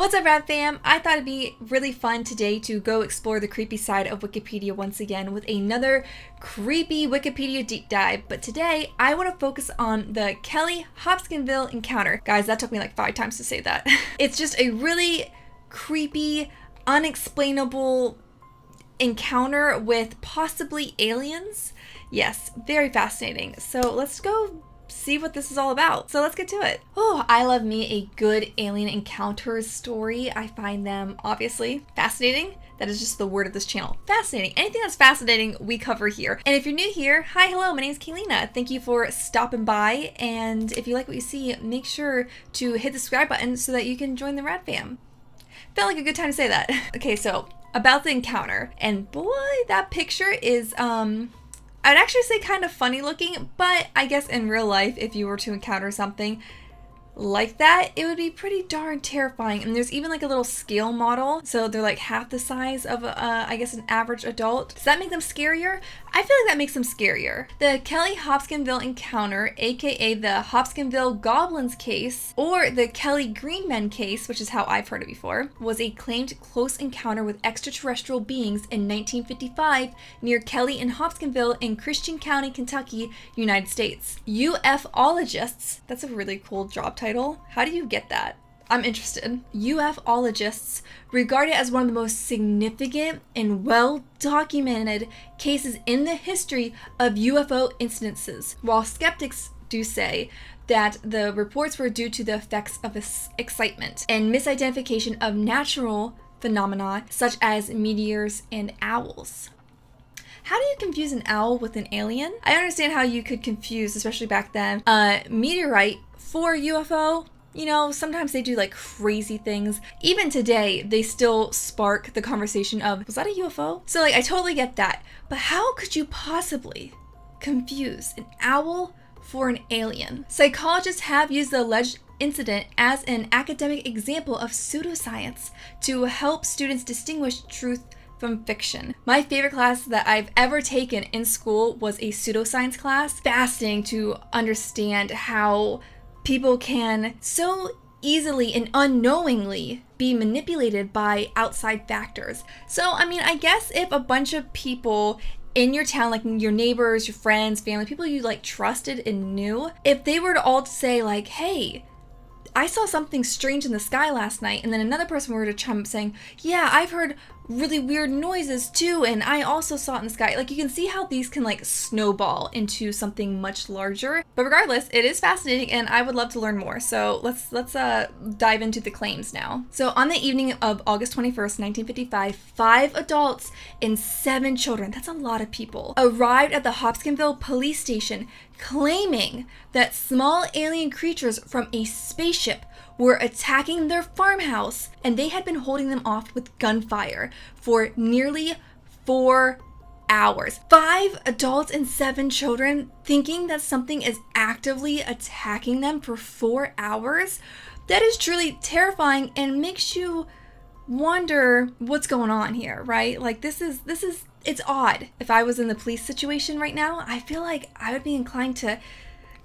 What's up, Rad fam? I thought it'd be really fun today to go explore the creepy side of Wikipedia once again with another creepy Wikipedia deep dive. But today, I want to focus on the Kelly-Hopkinsville Encounter. Guys, that took me like 5 times to say that. It's just a really creepy, unexplainable encounter with possibly aliens. Yes, very fascinating. So let's go see what this is all about. So let's get to it. Oh, I love me a good alien encounters story. I find them obviously fascinating. That is just the word of this channel. Fascinating. Anything that's fascinating, we cover here. And if you're new here, hi, hello, my name is Kaylena. Thank you for stopping by. And if you like what you see, make sure to hit the subscribe button so that you can join the Rad fam. Felt like a good time to say that. Okay, so about the encounter. And boy, that picture is, I'd actually say kind of funny looking, but I guess in real life, if you were to encounter something like that, it would be pretty darn terrifying. And there's even like a little scale model, so they're like half the size of I guess an average adult. Does that make them scarier? I feel like that makes them scarier. The Kelly-Hopkinsville Encounter, aka the Hopkinsville Goblins case, or the Kelly Green Men case, which is how I've heard it before, was a claimed close encounter with extraterrestrial beings in 1955 near Kelly and Hopkinsville in Christian County, Kentucky, United States. UFOlogists, that's a really cool job title. How do you get that? I'm interested. UFOlogists regard it as one of the most significant and well-documented cases in the history of UFO incidences, while skeptics do say that the reports were due to the effects of excitement and misidentification of natural phenomena such as meteors and owls. How do you confuse an owl with an alien? I understand how you could confuse, especially back then, a meteorite for UFO. You know, sometimes they do like crazy things. Even today, they still spark the conversation of, was that a UFO? So like, I totally get that. But how could you possibly confuse an owl for an alien? Psychologists have used the alleged incident as an academic example of pseudoscience to help students distinguish truth from fiction. My favorite class that I've ever taken in school was a pseudoscience class. Fascinating to understand how people can so easily and unknowingly be manipulated by outside factors. So, I mean, I guess if a bunch of people in your town, like your neighbors, your friends, family, people you like trusted and knew, if they were to all say like, hey, I saw something strange in the sky last night, and then another person were to chime up saying, yeah, I've heard really weird noises too, and I also saw it in the sky. Like, you can see how these can like snowball into something much larger. But regardless, it is fascinating, and I would love to learn more. So let's dive into the claims now. So on the evening of August 21st, 1955, 5 adults and 7 children, that's a lot of people, arrived at the Hopkinsville police station claiming that small alien creatures from a spaceship were attacking their farmhouse, and they had been holding them off with gunfire for nearly 4 hours. 5 adults and 7 children thinking that something is actively attacking them for 4 hours? That is truly terrifying and makes you wonder what's going on here, right? Like, this is it's odd. If I was in the police situation right now, I feel like I would be inclined to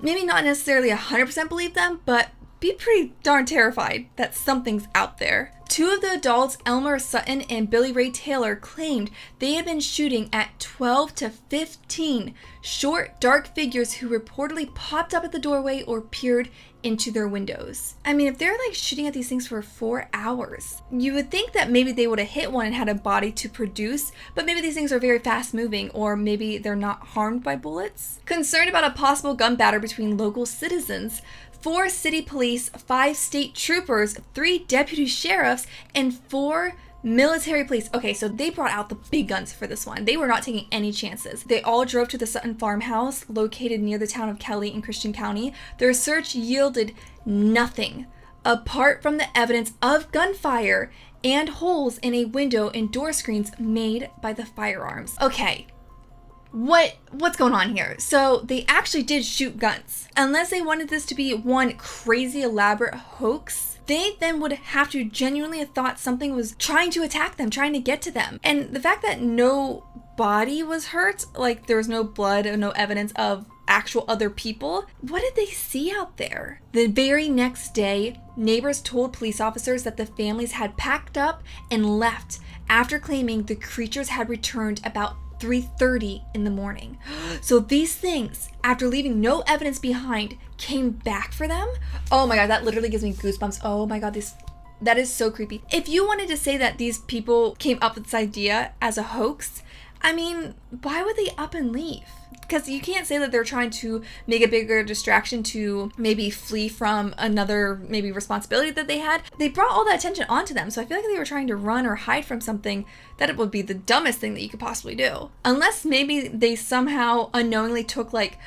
maybe not necessarily 100% believe them, but be pretty darn terrified that something's out there. 2 of the adults, Elmer Sutton and Billy Ray Taylor, claimed they had been shooting at 12 to 15 short, dark figures who reportedly popped up at the doorway or peered into their windows. I mean, if they're like shooting at these things for 4 hours, you would think that maybe they would have hit one and had a body to produce, but maybe these things are very fast moving, or maybe they're not harmed by bullets. Concerned about a possible gun battle between local citizens, 4 city police, 5 state troopers, 3 deputy sheriffs, and 4 military police. Okay, so they brought out the big guns for this one. They were not taking any chances. They all drove to the Sutton farmhouse located near the town of Kelly in Christian County. Their search yielded nothing apart from the evidence of gunfire and holes in a window and door screens made by the firearms. Okay. What's going on here? So they actually did shoot guns. Unless they wanted this to be one crazy elaborate hoax, they then would have to genuinely have thought something was trying to attack them, trying to get to them. And the fact that no body was hurt, like there was no blood or no evidence of actual other people. What did they see out there? The very next day, neighbors told police officers that the families had packed up and left after claiming the creatures had returned about 3:30 in the morning. So these things, after leaving no evidence behind, came back for them? Oh my god, that literally gives me goosebumps. Oh my god, that is so creepy. If you wanted to say that these people came up with this idea as a hoax, I mean, why would they up and leave? Because you can't say that they're trying to make a bigger distraction to maybe flee from another maybe responsibility that they had. They brought all that attention onto them, so I feel like they were trying to run or hide from something that it would be the dumbest thing that you could possibly do. Unless maybe they somehow unknowingly took like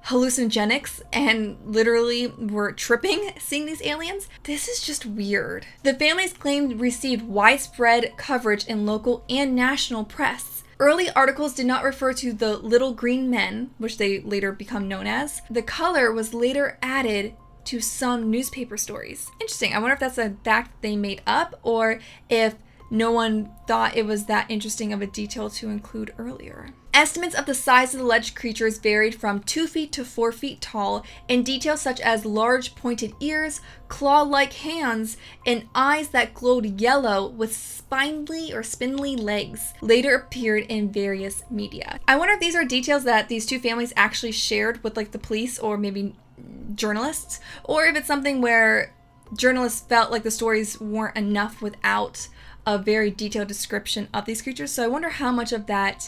hallucinogenics and literally were tripping seeing these aliens. This is just weird. The families claimed received widespread coverage in local and national press. Early articles did not refer to the little green men, which they later become known as. The color was later added to some newspaper stories. Interesting. I wonder if that's a fact they made up or if no one thought it was that interesting of a detail to include earlier. Estimates of the size of the alleged creatures varied from 2 feet to 4 feet tall, and details such as large pointed ears, claw-like hands, and eyes that glowed yellow with spindly legs later appeared in various media. I wonder if these are details that these two families actually shared with like the police or maybe journalists, or if it's something where journalists felt like the stories weren't enough without a very detailed description of these creatures. So I wonder how much of that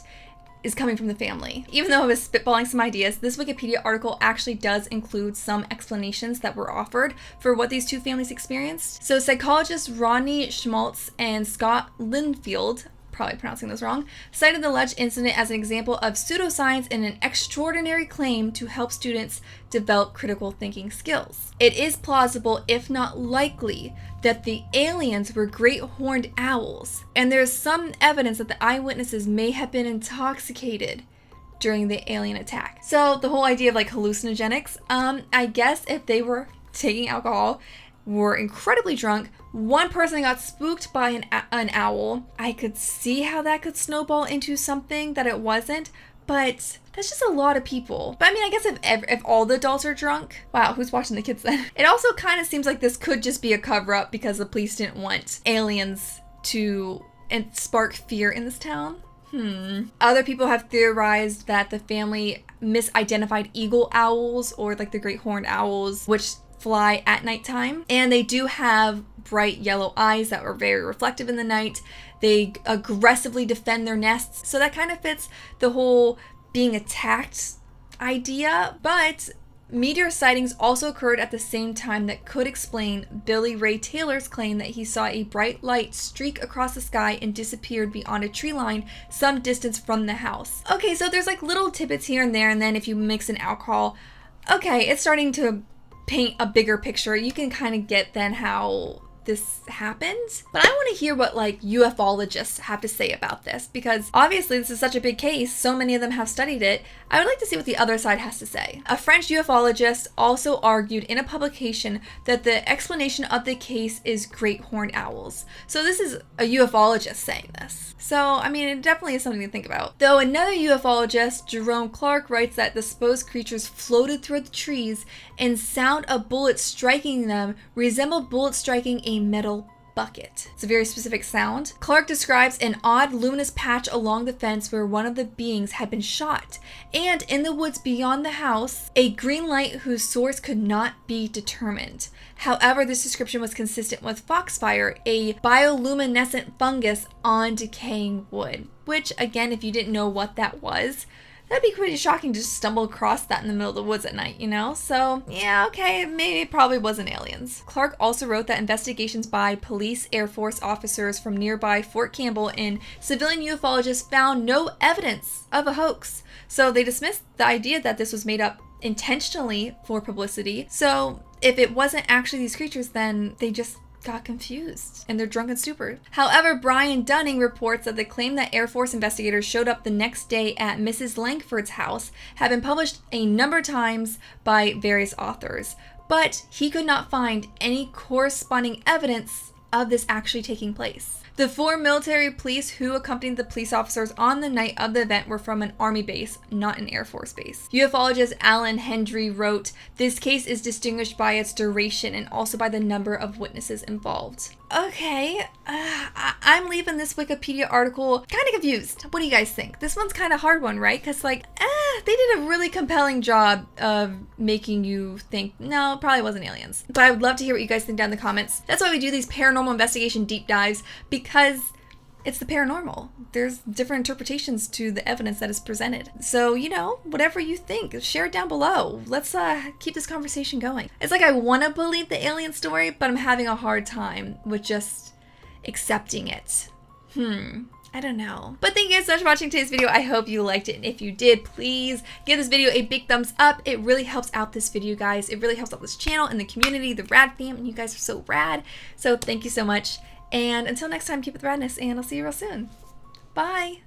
is coming from the family. Even though I was spitballing some ideas, this Wikipedia article actually does include some explanations that were offered for what these two families experienced. So psychologists Rodney Schmaltz and Scott Linfield, probably pronouncing this wrong, cited the alleged incident as an example of pseudoscience and an extraordinary claim to help students develop critical thinking skills. It is plausible, if not likely, that the aliens were great horned owls, and there's some evidence that the eyewitnesses may have been intoxicated during the alien attack. So the whole idea of like hallucinogenics, I guess if they were taking alcohol, were incredibly drunk, one person got spooked by an owl, I could see how that could snowball into something that it wasn't, but that's just a lot of people. But I mean, I guess if all the adults are drunk, wow, who's watching the kids then? It also kind of seems like this could just be a cover-up because the police didn't want aliens to spark fear in this town. Other people have theorized that the family misidentified eagle owls or like the great horned owls, which fly at nighttime, and they do have bright yellow eyes that were very reflective in the night. They aggressively defend their nests, so that kind of fits the whole being attacked idea. But meteor sightings also occurred at the same time that could explain Billy Ray Taylor's claim that he saw a bright light streak across the sky and disappeared beyond a tree line some distance from the house. Okay, so there's like little tidbits here and there, and then if you mix in alcohol, okay, it's starting to paint a bigger picture. You can kind of get then how this happened. But I want to hear what like ufologists have to say about this, because obviously this is such a big case, so many of them have studied it. I would like to see what the other side has to say. A French ufologist also argued in a publication that the explanation of the case is great horned owls. So this is a ufologist saying this. So, I mean, it definitely is something to think about. Though another ufologist, Jerome Clark, writes that the supposed creatures floated through the trees and sound of bullets striking them resembled bullets striking a metal bucket. It's a very specific sound. Clark describes an odd luminous patch along the fence where one of the beings had been shot, and in the woods beyond the house, a green light whose source could not be determined. However, this description was consistent with foxfire, a bioluminescent fungus on decaying wood, which again, if you didn't know what that was, that'd be pretty shocking to just stumble across that in the middle of the woods at night, you know? So, yeah, okay, maybe it probably wasn't aliens. Clark also wrote that investigations by police, Air Force officers from nearby Fort Campbell and civilian ufologists found no evidence of a hoax. So they dismissed the idea that this was made up intentionally for publicity. So if it wasn't actually these creatures, then they just got confused in their drunken stupor. However, Brian Dunning reports that the claim that Air Force investigators showed up the next day at Mrs. Langford's house had been published a number of times by various authors, but he could not find any corresponding evidence of this actually taking place. The 4 military police who accompanied the police officers on the night of the event were from an Army base, not an Air Force base. Ufologist Alan Hendry wrote, "This case is distinguished by its duration and also by the number of witnesses involved." Okay, I'm leaving this Wikipedia article kind of confused. What do you guys think? This one's kind of hard one, right? Because they did a really compelling job of making you think, no, it probably wasn't aliens. But I would love to hear what you guys think down in the comments. That's why we do these paranormal investigation deep dives, because it's the paranormal. There's different interpretations to the evidence that is presented. So, whatever you think, share it down below. Let's keep this conversation going. It's like I want to believe the alien story, but I'm having a hard time with just accepting it. I don't know. But thank you guys so much for watching today's video. I hope you liked it. And if you did, please give this video a big thumbs up. It really helps out this video, guys. It really helps out this channel and the community, the rad fam, and you guys are so rad. So thank you so much. And until next time, keep it the radness, and I'll see you real soon. Bye.